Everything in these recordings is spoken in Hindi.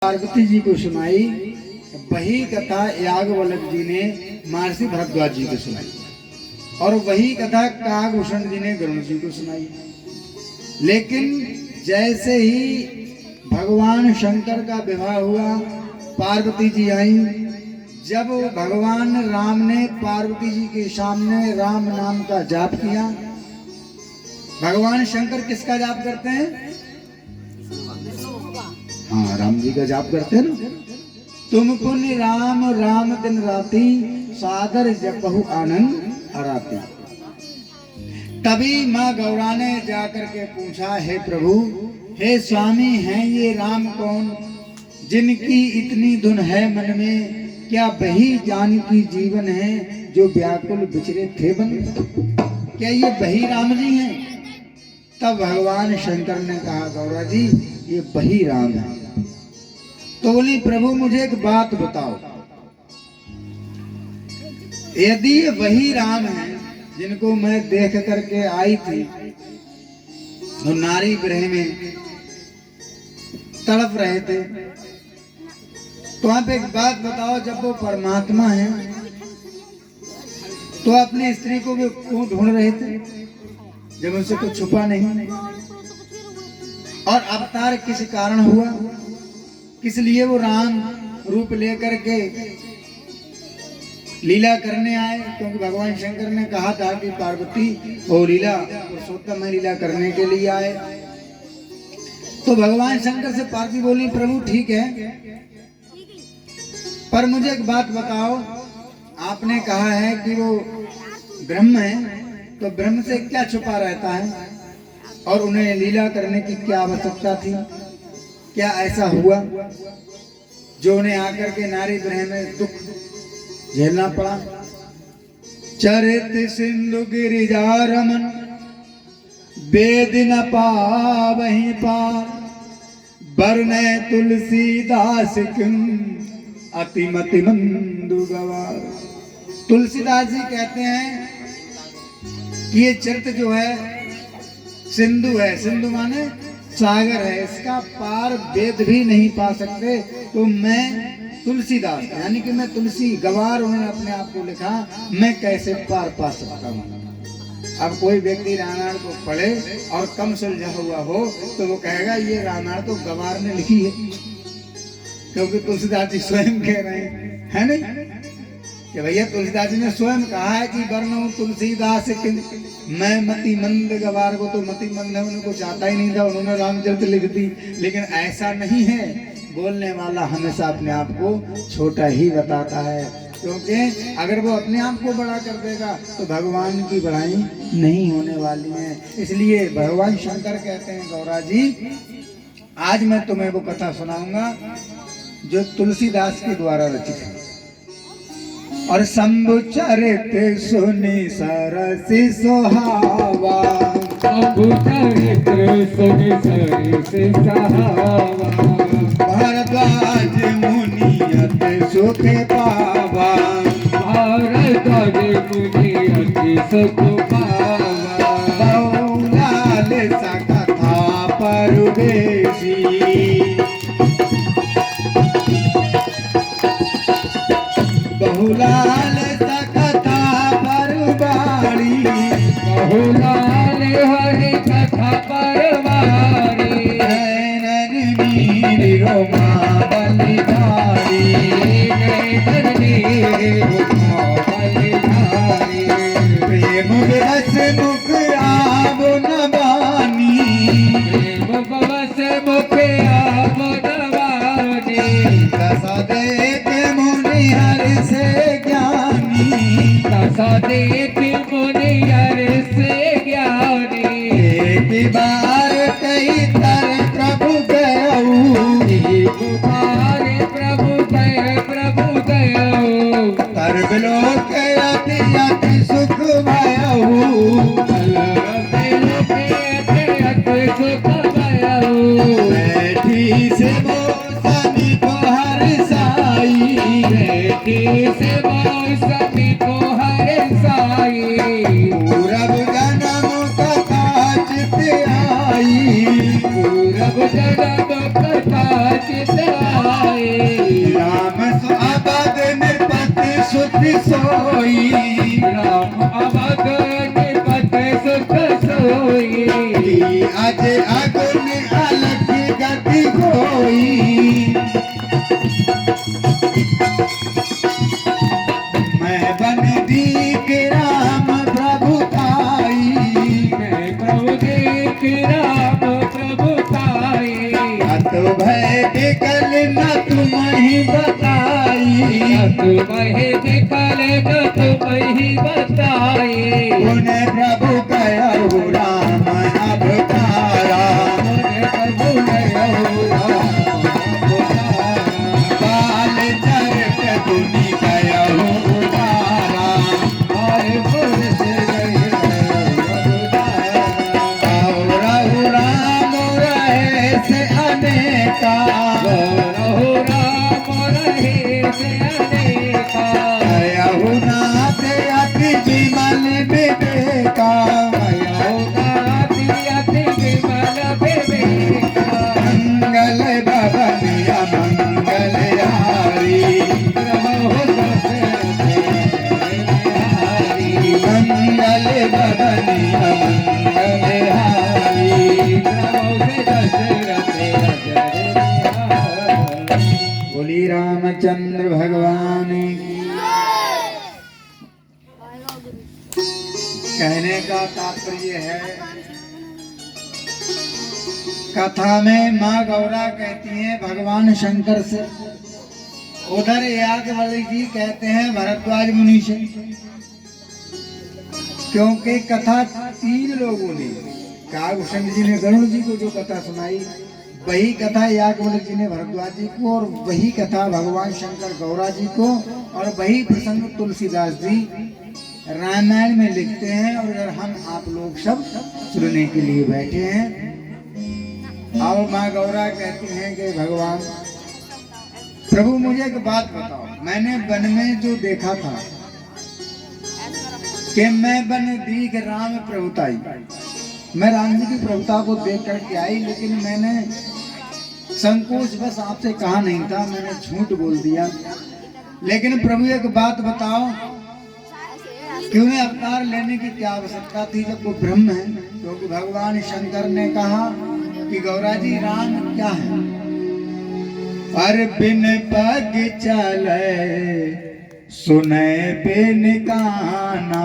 पार्वती जी को सुनाई, वही कथा याज्ञवल्क्य जी ने महर्षि भरद्वाज जी को सुनाई और वही कथा काकभूषण जी ने गरुड़ जी को सुनाई। लेकिन जैसे ही भगवान शंकर का विवाह हुआ, पार्वती जी आई। जब भगवान राम ने पार्वती जी के सामने राम नाम का जाप किया, भगवान शंकर किसका जाप करते हैं? हाँ, राम जी का जाप करते हैं ना। तुम पुण्य राम राम दिन राती, सादर जपहु आनंद अराती। तभी माँ गौरा ने जाकर के पूछा, हे प्रभु, हे स्वामी, हैं ये राम कौन जिनकी इतनी धुन है मन में? क्या वही जानकी जीवन है जो व्याकुल बिचरे थे बन? क्या ये वही राम जी हैं? तब भगवान शंकर ने कहा, गौरा जी, ये वही राम है। तो बोली, प्रभु मुझे एक बात बताओ, यदि ये वही राम है जिनको मैं देख करके आई थी तो नारी गृह में तड़प रहे थे, तो आप एक बात बताओ, जब वो परमात्मा है तो अपनी स्त्री को भी क्यों ढूंढ रहे थे जब उनसे कुछ छुपा नहीं? और अवतार किस कारण हुआ, किस लिए वो राम रूप लेकर के लीला करने आए? क्योंकि भगवान शंकर ने कहा था कि पार्वती और लीला पुरुषोत्तम में लीला करने के लिए आए। तो भगवान शंकर से पार्वती बोली, प्रभु ठीक है, पर मुझे एक बात बताओ, आपने कहा है कि वो ब्रह्म है, तो ब्रह्म से क्या छुपा रहता है और उन्हें लीला करने की क्या आवश्यकता थी? क्या ऐसा हुआ जो उन्हें आकर के नारी गृह में दुख झेलना पड़ा? चरित सिंधु गिरिजा रमन, वेद न पावहि पार, बरने तुलसीदास किम अतिमति मंदु गवार। तुलसीदास जी कहते हैं कि ये चरित्र जो है सिंधु है, सिंधु माने सागर है, इसका पार वेद भी नहीं पा सकते। तो मैं तुलसीदास, यानी कि मैं तुलसी गवार, उन्होंने अपने आप को लिखा, मैं कैसे पार पा सकता हूँ? अब कोई व्यक्ति रामायण को पढ़े और कम सुलझा हुआ हो तो वो कहेगा ये रामायण तो गवार ने लिखी है, क्योंकि तुलसीदास जी स्वयं कह रहे हैं, है नहीं कि भैया तुलसीदास जी ने स्वयं कहा है कि वर्णो तुलसीदास मैं मति मंद गवार को, तो मति मंद है, उनको चाहता ही नहीं था, उन्होंने रामचरित लिख दी। लेकिन ऐसा नहीं है, बोलने वाला हमेशा अपने आप को छोटा ही बताता है, क्योंकि अगर वो अपने आप को बड़ा कर देगा तो भगवान की बड़ाई नहीं होने वाली है। इसलिए भगवान शंकर कहते हैं, गौरा जी, आज मैं तुम्हें वो कथा सुनाऊंगा जो तुलसीदास के द्वारा रचित है। और शंभु चरित सुनि सरसि सुहावा, शंभु चरित सुनि सरसि सुहावा, भारद्वाज मुनि अति सुख पावा, भारद्वाज मुनि अति सुख पावा, बहुलाल सा कथा परवेशी, बहुलाल सा कथा परवारी, बहुलाल हरि कथा परवारी, नरनीर रोमा बलिधारी, रोमा बलिधारी, प्रेम विवश मुख आव न बानी, प्रेम विवश मुख आव न बानी, दशा देख मुनि हरि से ज्ञानी, दशा देख मुनि हरि से ज्ञानी, एक बार कई तर प्रभु गयऊ, एक बार प्रभु गयो, सर्वलोक अति अति सुख भयऊ, अति सुख भयो, बैठी से वो सभी को हरसाई, बैठी से वो सभी को हरसाई, आए राम सो अबद निपति सुख सोई राम अवध निपत सुख सोई अज अगुन अलग गति होई मैं बन दीक राम प्रभु आई मैं प्रभु देख राम प्रभु ताई अत भय विकल न तुम ही बताई तुम्हें निकल न तुम्हें बताई उन्हें प्रभु कहो राम अवतारा प्रभु बाल चरट गुनी कहो उदारा और राम रहे से अनेका कहु नाथ अति विमल विवेका मंगल भवन मंगल हारी मंगल भवन मंगल हारी बोली रामचंद्र भगवान की। कहने का तात्पर्य है कथा में माँ गौरा कहती हैं भगवान शंकर से, उधर याज्ञवल्क्य जी कहते हैं भरद्वाज मुनि से, क्योंकि कथा तीन लोगों ने कागभूषण जी ने गरुड़ जी को जो कथा सुनाई वही कथा याज्ञवल्क्य जी ने भरद्वाज जी को, और वही कथा भगवान शंकर गौरा जी को, और वही प्रसंग तुलसीदास जी रामायण में लिखते हैं और अगर हम आप लोग सब सुनने के लिए बैठे हैं। अब माँ गौरा कहती हैं कि भगवान प्रभु मुझे एक बात बताओ, मैंने वन में जो देखा था कि मैं वन दीख राम प्रभुताई, मैं राम जी की प्रभुता को देख करके आई, लेकिन मैंने संकोच बस आपसे कहा नहीं था, मैंने झूठ बोल दिया। लेकिन प्रभु एक बात बताओ, क्यों ने अवतार लेने की क्या आवश्यकता थी जब वो ब्रह्म है? क्योंकि भगवान शंकर ने कहा कि गौरा जी राम क्या है? पर बिन पग चले सुने बिन काना,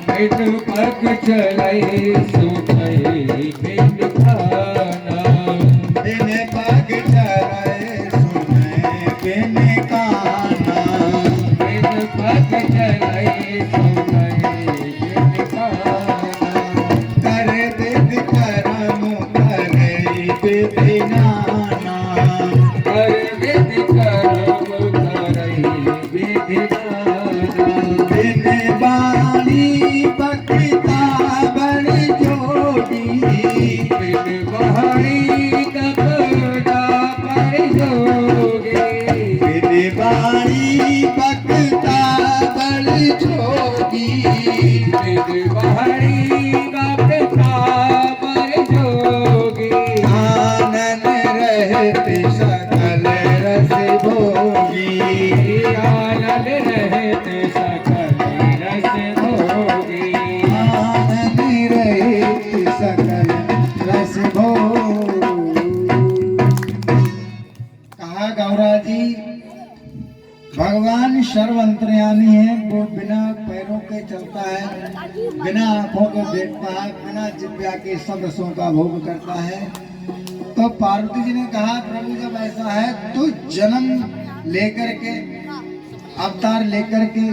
बिन पग चले सुने बिन खाना, बिन पग चले सुने बिन काना, बिन पग चले सुने बिन खाना, कर विद करम करे विधिनाना, कर विधि कर्म करई विधि नाना, बिन बाणी बक्ता बड़ जोगी, बिन बहारी कपड़ा पर जोगे, बिन बाणी बक्ता बड़ जोगी, बिन बहारी कपड़ा पर जोगे, आनन रहते सकल रस भोगी, आनंद रहते सकल रस भोगे, आनन रहते सकल रस भोगी। कहा गौरा जी भगवान सर्व अंतर्यामी है, वो बिना पैरों के चलता है, बिना आंखों के देखता है, बिना जिब्या के सब रसों का भोग करता है। तो पार्वती जी ने कहा प्रभु जब ऐसा है तो जन्म लेकर के अवतार लेकर के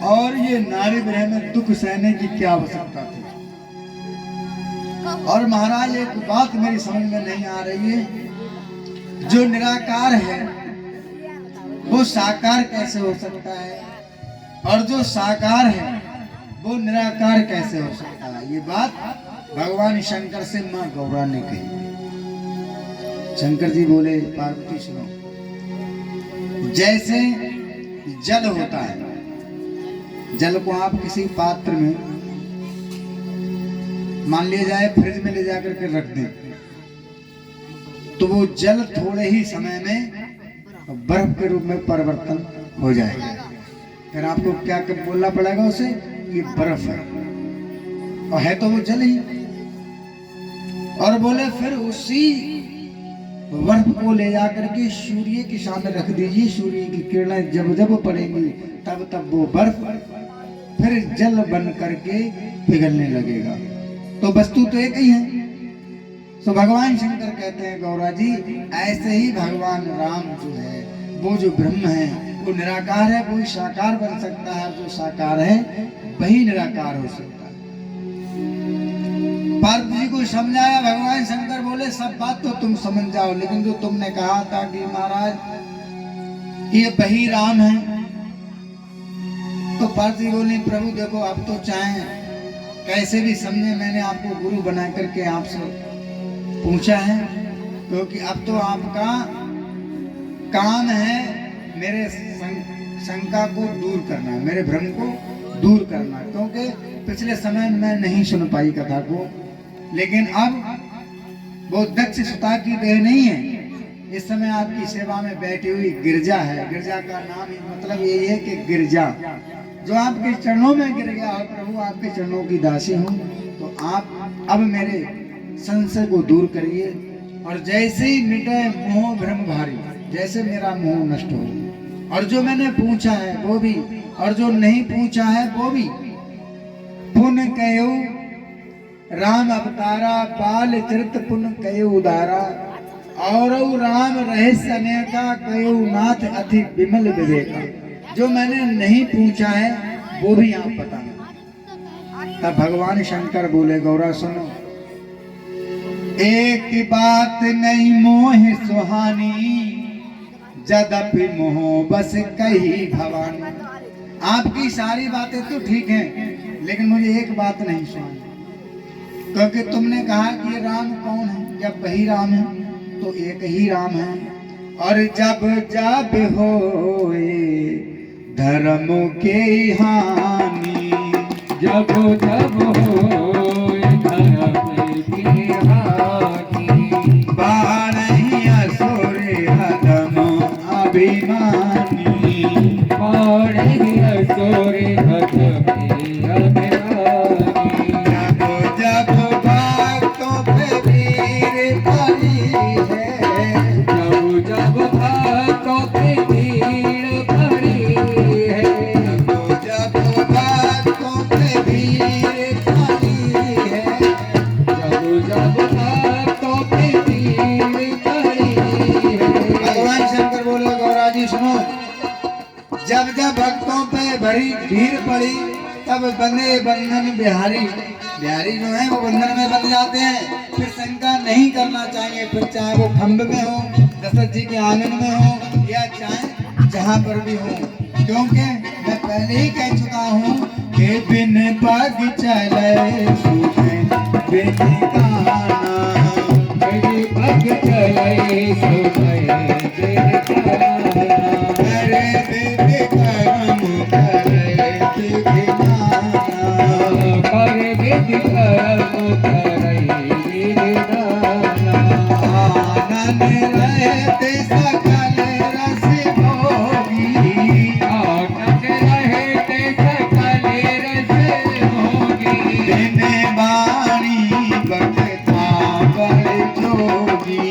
और ये नारी ग्रह में दुख सहने की क्या आवश्यकता थी? और महाराज एक बात मेरी समझ में नहीं आ रही है, जो निराकार है वो साकार कैसे हो सकता है, और जो साकार है वो निराकार कैसे हो सकता है? ये बात भगवान शंकर से माँ गौरा ने कही। शंकर जी बोले पार्वती सुनो, जैसे जल होता है, जल को आप किसी पात्र में मान लिया जाए फ्रिज में ले जाकर के रख दें, तो वो जल थोड़े ही समय में बर्फ के रूप में परिवर्तन हो जाएगा। फिर आपको क्या बोलना पड़ेगा उसे, ये बर्फ है और है तो वो जल ही। और बोले फिर उसी बर्फ को ले जाकर के सूर्य के सामने रख दीजिए, सूर्य की किरणें जब जब पड़ेंगी तब तब वो बर्फ फिर जल बन करके पिघलने लगेगा। तो वस्तु तो एक ही है। तो भगवान शंकर कहते हैं गौरा जी, ऐसे ही भगवान राम जो है वो जो ब्रह्म है वो निराकार है, कोई साकार बन सकता है, जो साकार है वही निराकार हो सकता है। पार्वती जी को समझाया भगवान शंकर, बोले सब बात तो तुम समझ जाओ, लेकिन जो तुमने कहा था कि महाराज ये वही राम है, तो पार्वती बोली प्रभु देखो अब तो चाहे कैसे भी समझे, मैंने आपको गुरु बना करके आपसे पूछा है, क्योंकि अब तो आपका काम है मेरे शंका को दूर करना, मेरे भ्रम को दूर करना, क्योंकि पिछले समय में नहीं सुन पाई कथा को, लेकिन अब वो दक्ष सुता की देह नहीं है, इस समय आपकी सेवा में बैठी हुई गिरजा है। गिरजा का नाम मतलब यही है कि गिरजा जो आपके चरणों में गिर गया है, प्रभु आपके चरणों की दासी हूँ, तो आप अब मेरे संशय को दूर करिए, और जैसे ही मिटे मोह भ्रम भारी, जैसे मेरा मोह नष्ट हो, और जो मैंने पूछा है वो भी, और जो नहीं पूछा है वो भी, पुण्य कयो राम अवतारा, बाल चरित पुण्य कयो उदारा, और राम रहस्य अनेका कयो नाथ अति विमल विवेका। जो मैंने नहीं पूछा है वो भी आप बताना। तब भगवान शंकर बोले गौरा सुनो, एक बात नहीं मोह सुहानी, जदपि मोह बस कही भवानी। आपकी सारी बातें तो ठीक हैं, लेकिन मुझे एक बात नहीं सुहानी, क्योंकि तुमने कहा कि ये राम कौन है, जब वही राम है तो एक ही राम है, और जब जब होए धर्म के हानि, जब जब होए धर्म की हानि, बारही असुर हदम अभिमानी, बारही असुर हदम अभिमानी, जब जब भक्तों पे वीर पड़ी है, जब जब भक्तों पे भीड़ पड़ी है, जब भक्तों पे वीर पड़ी है, जब जब भक्तों पे भीड़ पड़ी है। भगवान शंकर बोले गौरा जी सुनो, जब जब भक्तों पे भरी भीड़ पड़ी तब बंधे बंधन बिहारी, बिहारी जो है वो बंधन में बंध जाते हैं, फिर शंका नहीं करना चाहिए, फिर चाहे वो खंभ में हो, दशरथ जी के आंगन में हो, या चाहे जहाँ पर भी हो, क्योंकि मैं पहले ही कह चुका हूँ कि बिन पग चले सुने बिन गाना, मेरी पग चले सुबह देखा, अरे बिन कर्म करे बिघ्नाना, कर विधि कर्म करे विधाना, आनन रहते सकल रस भोगी, आनंद रहते सकल रस भोगी, बिन वाणी बकता बड़ जोगी,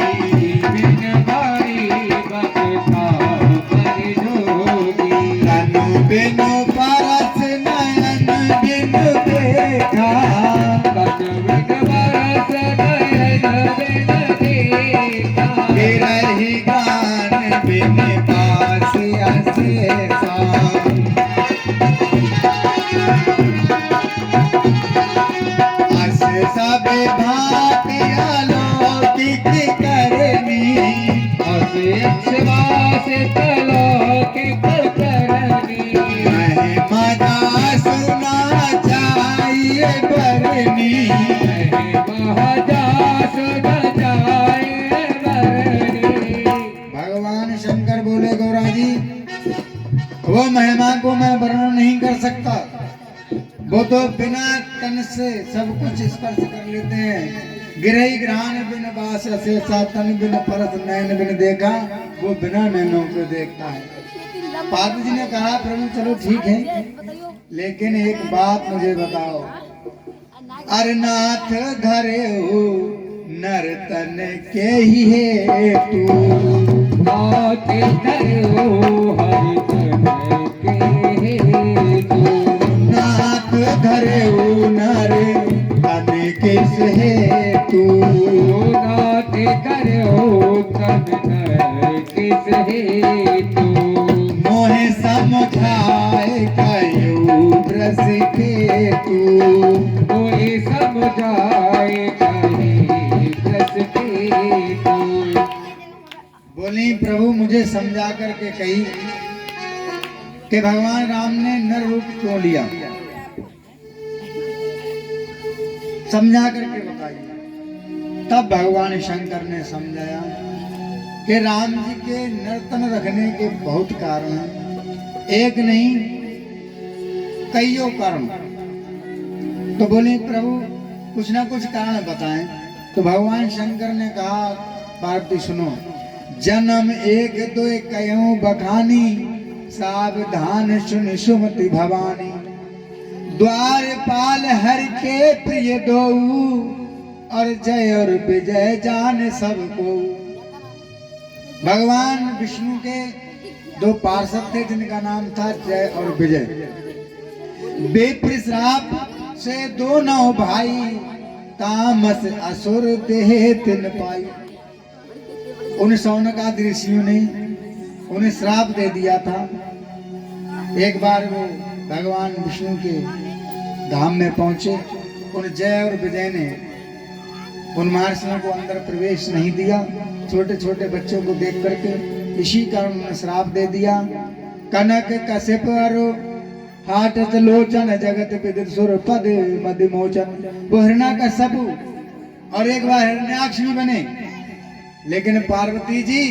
बिन बारी बकता पर जोगी, तनु बिनु परस नयन बिनु देखा, तन बिन बरस नयन बिन देखा, बिरही गान बिन पास असेसा, अस सब भांति अलौकिक करनी, अशिवास तलौकिक करनी, महिमा सुना चाहिए बरनी, महादास न जाए बरनी। भगवान शंकर बोले गौरा जी वो महिमा को मैं वर्णन नहीं कर सकता, वो तो बिना तन से सब कुछ स्पर्श कर लेते हैं, गिरई ग्रहण बिन बास से तन बिन परस नैन बिन देखा, वो बिना नैनों को देखता है। पार्वती जी ने कहा प्रभु चलो ठीक है, लेकिन एक बात मुझे बताओ, अरनाथ धरे हो नर्तन के ही है तू, नाथ धरो हरि तन के तू, नाथ धरे हो नर्तन किस है तू, नाथ धरो तन किस है तू, मोहे समझाए कयो ब्रज के तू, कोई समझाए कहीं रस के तू। बोली प्रभु मुझे समझा करके कही कि भगवान राम ने नर रूप क्यों लिया, समझा करके बताइए। तब भगवान शंकर ने समझाया कि राम जी के नर्तन रखने के बहुत कारण हैं, एक नहीं कईयों कारण। तो बोले प्रभु कुछ ना कुछ कारण बताएं। तो भगवान शंकर ने कहा पार्वती सुनो, जन्म एक दो कयो बखानी, सावधान सुन सुमति भवानी, द्वारपाल हर के प्रिय दो, और जय और विजय जान सबको। भगवान विष्णु के दो पार्षद थे जिनका नाम था जय और विजय। बेप्र श्राप से दोनों भाई, तामस असुर देह तिन पाई। उन शौनकादि ऋषियों ने उन्हें श्राप दे दिया था। एक बार वो भगवान विष्णु के धाम में पहुंचे, उन जय और विजय ने उन महर्षियों को अंदर प्रवेश नहीं दिया, छोटे छोटे बच्चों को देख करके, इसी कारण उन्हें श्राप दे दिया। कनक कश्यप हाटत लोचन जगत विदित सुर पद मद मोचन, वो हिरण्यकश्यप और एक बार हिरण्याक्ष भी बने। लेकिन पार्वती जी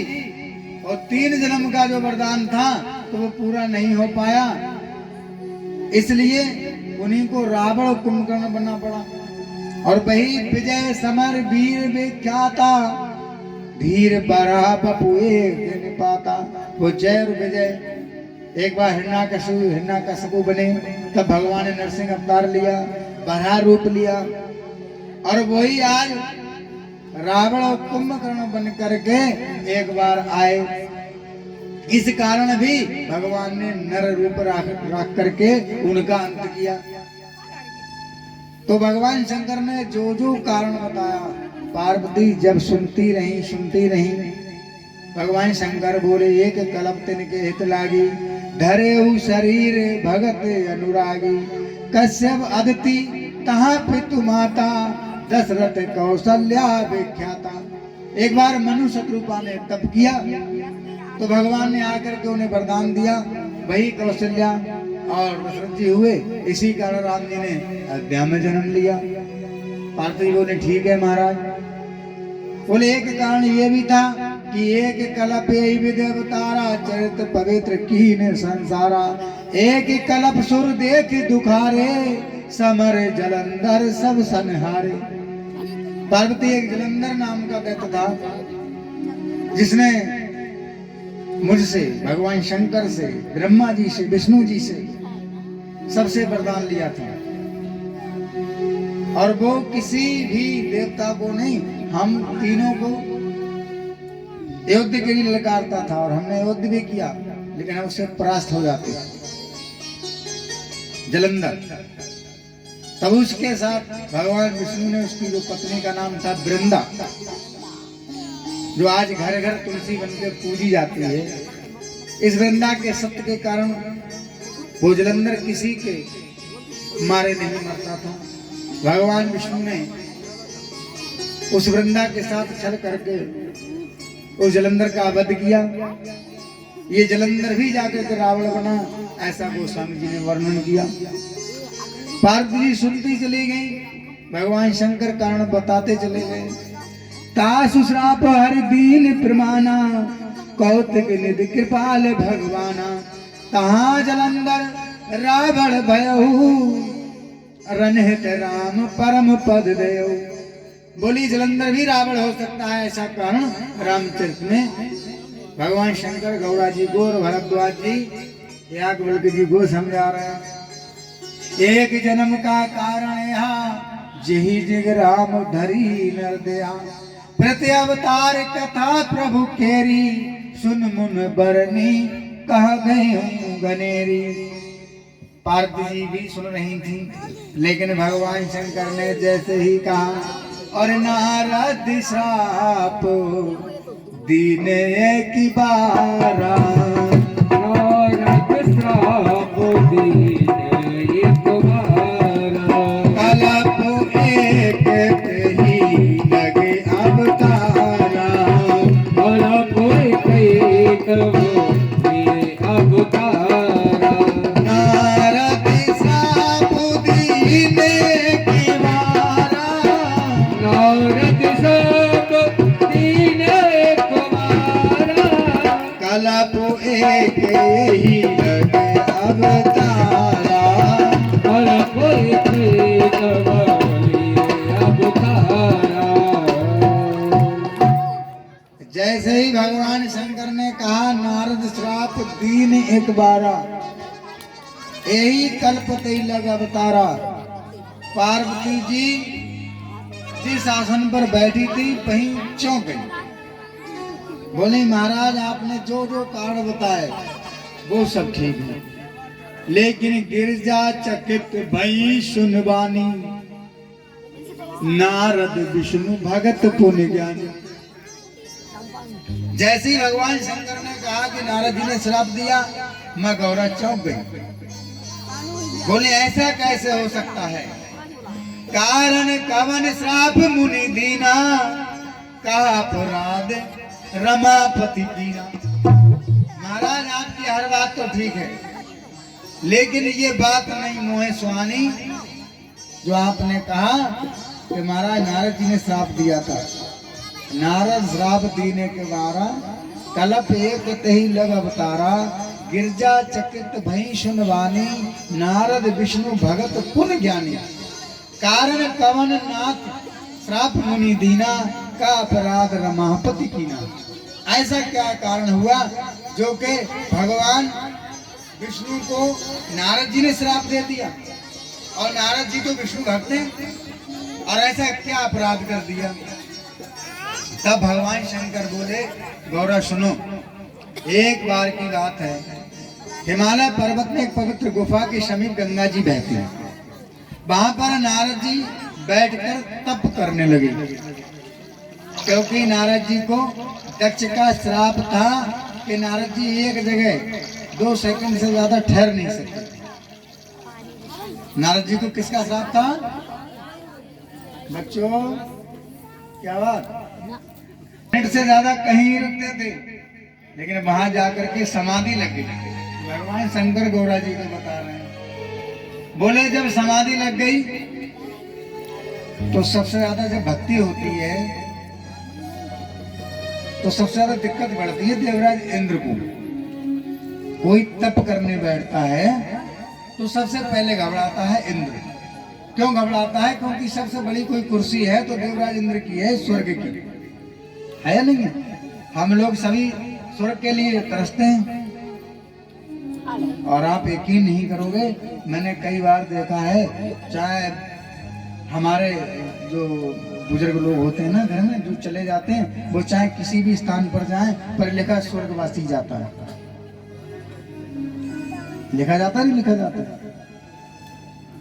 और 3 जन्म का जो वरदान था तो वो पूरा नहीं हो पाया, इसलिए उन्हीं को रावण कुंभकर्ण बनना पड़ा। और वही विजय समर वीर विख्याता, धीर बरा बपुए पाता। वो जय और विजय एक बार हिरण्यकश्यप बने, तब भगवान ने नरसिंह अवतार लिया, बराह रूप लिया, और वही आज रावण और कुंभकर्ण बन करके एक बार आए। इस कारण भी भगवान ने नर रूप रख करके उनका अंत किया। तो भगवान शंकर ने जो जो कारण बताया, पार्वती जब सुनती रही, भगवान शंकर बोले एक कलप तिनके हित लागी, धरे शरीर भगत अनुरागी, कश्यप अदिति तहाँ पितु माता, दशरथ कौशल्या विख्याता। एक बार मनु शत्रुपा ने तप किया तो भगवान ने आकर के उन्हें वरदान दिया, वही कौशल्या और दशरथ जी हुए। इसी कारण राम जी ने अयोध्या में जन्म लिया। पार्वती बोले ठीक है महाराज। बोले एक कारण ये भी था कि एक कलप विद अवतारा, चरित्र पवित्र कीन संसारा, एक कलप सुर देख दुखारे, समर जलंधर सब संहारे। पार्वती एक जलंधर नाम का दैत्य था जिसने मुझसे, भगवान शंकर से, ब्रह्मा जी से, विष्णु जी से सबसे वरदान लिया था, और वो किसी भी देवता को नहीं, हम तीनों को युद्ध के लिए ललकारता था, और हमने युद्ध भी किया, लेकिन हम उससे परास्त हो जाते। जलंधर। तब उसके साथ भगवान विष्णु ने उसकी जो पत्नी का नाम था वृंदा, जो आज घर घर तुलसी बनकर पूजी जाती है, इस वृंदा के सत्य के कारण वो जलंधर किसी के मारे नहीं मरता था। भगवान विष्णु ने उस वृंदा के साथ छल करके उस जलंधर का वध किया। ये जलंधर भी जाकर के रावण बना, ऐसा गोस्वामी जी ने वर्णन किया। पार्वती जी सुनती चली गई, भगवान शंकर कारण बताते चले गए। तासु श्राप हर दीन प्रमाना, कौतिक निधि कृपाल भगवाना, तहाँ जलंधर रावण भयहु, रनहित राम परम पद दयौ। बोली जलंधर भी रावण हो सकता है, ऐसा कारण रामचरित में भगवान शंकर गौरा जी को और भरद्वाज जी याज्ञवल्क्य जी को समझा रहे हैं। एक जन्म का कारण यहाँ जही जग राम धरी नरदया, प्रति अवतार कथा प्रभु केरी, सुन मुन बरनी कह गए हूँ गनेरी। पार्वती जी भी सुन रही थी, लेकिन भगवान शंकर ने जैसे ही कहा और नारद श्राप दीन एक बारा, नारद श्राप दीन एक बारा, कलप एक ही लगे अवतारा, कलप एक अवतारा, नारद श्राप दीन एक बारा, नारद श्राप दीन एक बारा, कलप एक ही लगे अवतारा। कलप एक अवतारा। जैसे ही भगवान शंकर ने कहा नारद श्राप दीन एक बारा, यही कल्पते लग अवतारा। पार्वती जी जिस आसन पर बैठी थी वहीं चौंक गई। बोले महाराज आपने जो जो कारण बताए वो सब ठीक है, लेकिन गिरजा चकित भई सुनवानी, नारद विष्णु भगत पुण्य ज्ञानी। जैसे ही भगवान शंकर ने कहा कि नारद जी ने श्राप दिया, मैं गौरा चौंक गई। बोले ऐसा कैसे हो सकता है, कारण कवन श्राप मुनि दीना, का अपराध रमापति कीना। महाराज आपकी हर बात तो ठीक है, लेकिन ये बात नहीं मोहे सुहानी जो आपने कहा कि महाराज नारद जी ने श्राप दिया था। नारद श्राप दीने के बारा, कलप एक तही लग अवतारा, गिरजा चकित भई सुनवानी, नारद विष्णु भगत पुण्य ज्ञानी। कारण कवन नाथ श्राप मुनि दीना, का अपराध रमापति कीना। ऐसा क्या कारण हुआ जो कि भगवान विष्णु को नारद जी ने श्राप दे दिया, और नारद जी तो विष्णु भक्त हैं, और ऐसा क्या अपराध कर दिया। तब भगवान शंकर बोले गौरा सुनो, एक बार की बात है, हिमालय पर्वत में एक पवित्र गुफा के समीप गंगा जी बहती है। वहां पर नारद जी बैठकर तप करने लगे, क्योंकि नारद जी को दक्ष का श्राप था कि नारद जी एक जगह 2 सेकंड से ज्यादा ठहर नहीं सकते। नारद जी को किसका श्राप था बच्चों, क्या बात, मिनट से ज्यादा कहीं रुकते थे, लेकिन वहां जाकर के समाधि लग गई। भगवान शंकर गौरा जी को बता रहे हैं, बोले जब समाधि लग गई तो सबसे ज्यादा जब भक्ति होती है तो सबसे ज्यादा दिक्कत बढ़ती है देवराज इंद्र को। कोई तप करने बैठता है तो सबसे पहले घबराता है इंद्र। क्यों घबराता है? क्योंकि सबसे बड़ी कोई कुर्सी है तो देवराज इंद्र की है, स्वर्ग की है या नहीं? हम लोग सभी स्वर्ग के लिए तरसते हैं, और आप यकीन नहीं करोगे, मैंने कई बार देखा है, चाहे हमारे जो बुजुर्ग लोग होते हैं ना घर में, जो चले जाते हैं, वो चाहे किसी भी स्थान पर जाएं, पर लिखा स्वर्गवासी जाता है। लिखा जाता नहीं लिखा जाता।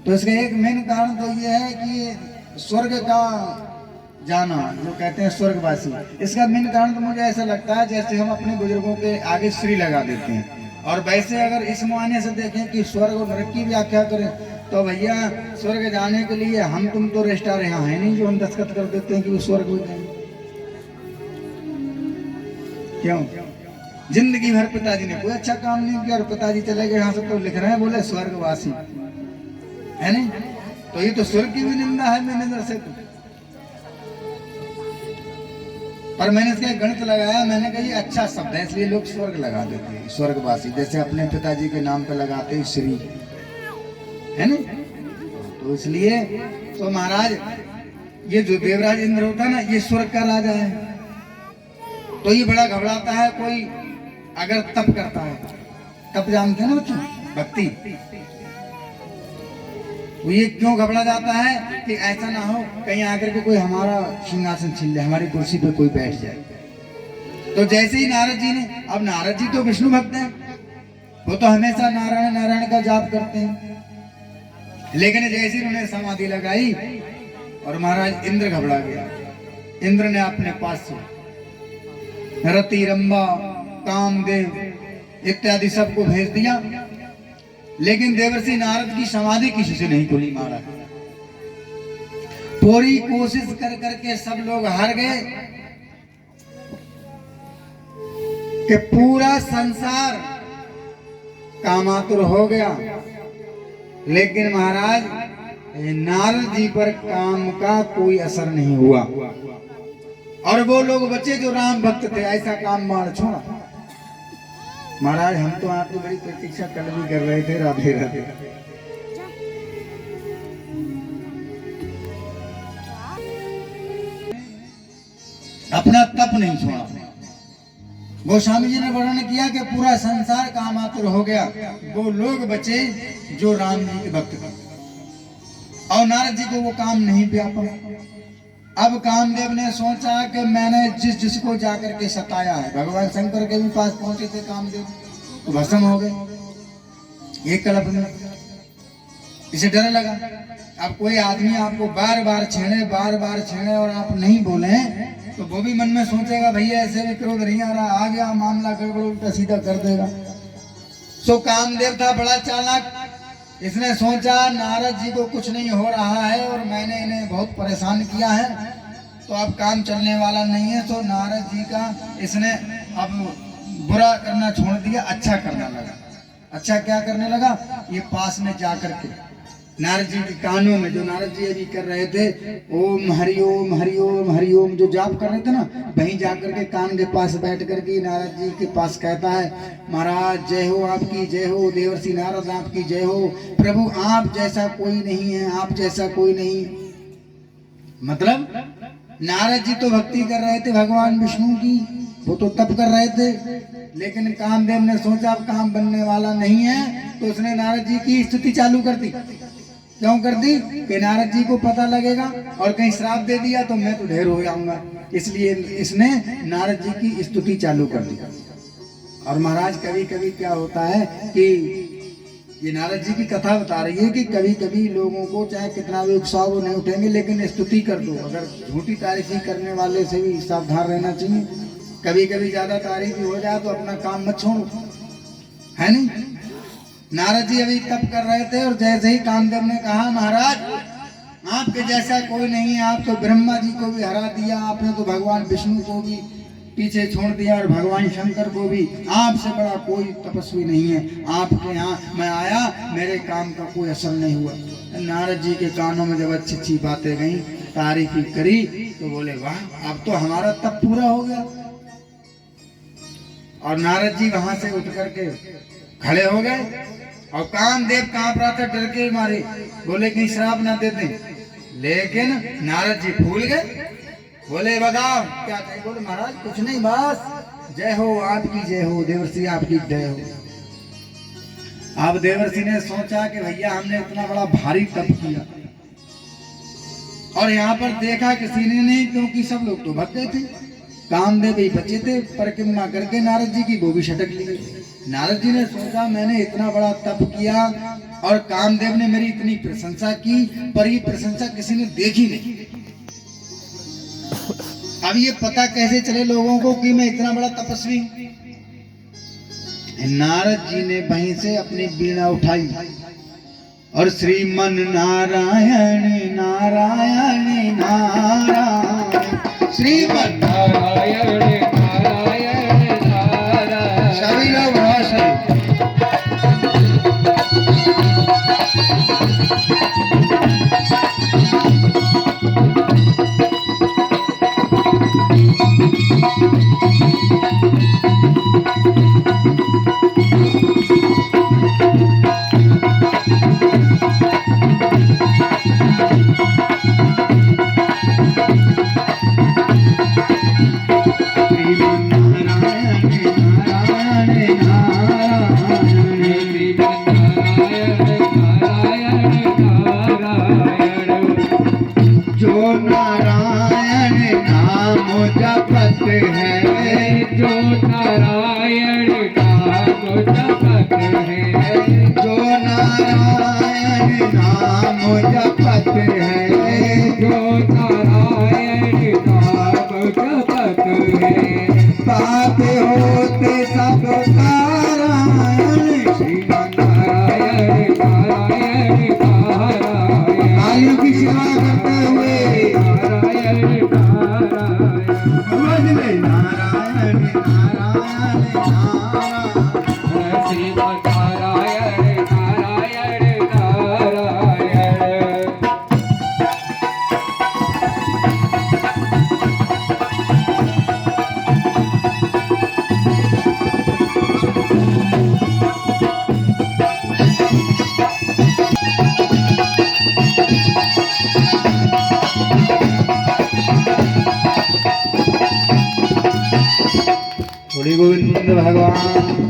तो इसका एक मेन कारण तो ये है कि स्वर्ग का जाना, जो कहते हैं स्वर्गवासी, इसका मेन कारण तो मुझे ऐसा लगता है जैसे हम अपने बुजुर्गों के आगे श्री लगा देते हैं। और वैसे अगर इस मायने से देखें कि स्वर्ग और नरक की व्याख्या करें तो भैया स्वर्ग जाने के लिए हम तुम तो रजिस्ट्रार यहाँ है नहीं जो हम दस्तखत कर देते हैं कि वो स्वर्ग हो जाएंगे। क्यों? जिंदगी भर पिताजी ने कोई अच्छा काम नहीं किया और पिताजी चले गए यहाँ से, तो लिख रहे हैं बोले स्वर्गवासी है नहीं, तो ये तो स्वर्ग की भी निंदा है मेरी नजर से। पर मैंने इसका गणित लगाया, मैंने कहा ये अच्छा शब्द है इसलिए लोग स्वर्ग लगा देते हैं, स्वर्गवासी, जैसे अपने पिताजी के नाम पे लगाते हैं श्री, है ना। तो इसलिए तो महाराज ये जो देवराज इंद्र होता है ना, ये स्वर्ग का राजा है। तो ये बड़ा घबराता है कोई अगर तप करता है। तप जानते हैं ना बच्चों, भक्ति। वो ये क्यों घबरा जाता है कि ऐसा ना हो कहीं आकर के कोई हमारा सिंहासन छीन ले, हमारी कुर्सी पे कोई बैठ जाए। तो जैसे ही नारद जी ने, अब नारद जी तो विष्णु भक्त हैं, वो तो हमेशा नारायण नारायण का जाप करते हैं, लेकिन जैसे ही उन्हें समाधि लगाई और महाराज इंद्र घबरा गया। इंद्र ने अपने पास से रति, रंबा, कामदेव इत्यादि सबको भेज दिया, लेकिन देवर्षि नारद की समाधि किसी से नहीं खुली महाराज। पूरी कोशिश कर करके सब लोग हार गए कि पूरा संसार कामातुर हो गया, लेकिन महाराज नारद जी पर काम का कोई असर नहीं हुआ और वो लोग बचे जो राम भक्त थे। ऐसा काम मार छोड़ा महाराज। हम तो आपकी बड़ी प्रतीक्षा कल भी कर रहे थे। राधे राधे। अपना तप नहीं छोड़ा। गोस्वामी जी ने वर्णन किया कि पूरा संसार कामातुर हो गया, वो लोग बचे जो राम जी के भक्त थे और नारद जी को वो काम नहीं व्यापा। अब कामदेव ने सोचा कि मैंने जिसको जाकर के सताया है, भगवान शंकर के भी पास पहुंचे थे कामदेव, तो भस्म हो गए एक कल्प में। इसे डर लगा अब कोई आदमी आपको बार बार छेड़े और आप नहीं बोले तो वो भी मन में सोचेगा भैया ऐसे भी क्रोध नहीं आ रहा, आ गया मामला गड़बड़ उल्टा सीधा कर देगा। सो कामदेव था बड़ा चालाक। इसने सोचा नारद जी को कुछ नहीं हो रहा है और मैंने इन्हें बहुत परेशान किया है, तो अब काम चलने वाला नहीं है। तो नारद जी का इसने अब बुरा करना छोड़ दिया, अच्छा करने लगा। अच्छा क्या करने लगा, ये पास में जा करके नारद जी के कानों में, जो नारद जी अभी कर रहे थे ओम हरिओम हरिओम हरिओम जो जाप कर रहे थे ना, वहीं जाकर के कान के पास बैठ करके नारद जी के पास कहता है, महाराज जय हो आपकी जय हो, देवर्षि नारद आपकी जय हो, प्रभु आप जैसा कोई नहीं है, आप जैसा कोई नहीं। मतलब नारद जी तो भक्ति कर रहे थे भगवान विष्णु की, वो तो तप कर रहे थे, लेकिन कामदेव ने सोचा अब काम बनने वाला नहीं है, तो उसने नारद जी की स्तुति चालू कर दी। क्यों कर दी कि नारद जी को पता लगेगा और कहीं श्राप दे दिया तो मैं तो ढेर हो जाऊंगा, इसलिए इसने नारद जी की स्तुति चालू कर दी। और महाराज कभी कभी क्या होता है कि ये नारद जी की कथा बता रही है कि कभी कभी लोगों को चाहे कितना भी उत्साह वो नहीं उठेंगे, लेकिन स्तुति कर दो। अगर झूठी तारीफी करने वाले से भी सावधान रहना चाहिए। कभी कभी ज्यादा तारीफ हो जाए तो अपना काम मत छोड़ो, है नहीं। नारद जी अभी तप कर रहे थे और जैसे ही कामदेव ने कहा महाराज आपके जैसा कोई नहीं है, आप तो ब्रह्मा जी को भी हरा दिया, आपने तो भगवान विष्णु को भी पीछे छोड़ दिया और भगवान शंकर को भी, आपसे बड़ा कोई तपस्वी नहीं है, आपके यहाँ मैं आया मेरे काम का कोई असर नहीं हुआ। नारद जी के कानों में जब अच्छी अच्छी बातें गई, तारीफी करी, तो बोले वाह अब तो हमारा तप पूरा हो गया। और नारद जी वहां से उठ करके खड़े हो गए और कामदेव कांप रहा था डर के मारे, बोले कहीं श्राप ना दे दें, लेकिन नारद जी भूल गए। बोले बताओ क्या चाहिए, बोले महाराज कुछ नहीं, बस जय हो आपकी जय हो, देवर्षि आपकी जय हो। अब देवर्षि ने सोचा कि भैया हमने इतना बड़ा भारी तप किया और यहाँ पर देखा किसी ने नहीं, क्योंकि सब लोग तो भगते थे, कामदेव भी बचे थे, परिक्रमा करके नारद जी की वो भी छटक ली। नारद जी ने सोचा मैंने इतना बड़ा तप किया और कामदेव ने मेरी इतनी प्रशंसा की, पर ये प्रशंसा किसी ने देखी नहीं। अब ये पता कैसे चले लोगों को कि मैं इतना बड़ा तपस्वी हूं। नारद जी ने वहीं से अपनी वीणा उठाई और श्रीमन नारायण नारायण नारायण, श्रीमन नारायण नारायण नारायण, सभी लोग भाषण नारायण नाम जपत है जो नारायण नाम जपत है जो नारायण नाम जपत है पाप होते सब नारायण नारायण नारायण नारायण आयु की सेवा करते हुए नारायण नारायण समझ में नारायण नारायण नारायण श्रीमद् नारायण नारायण नारायण बोलिए गोविंद भगवान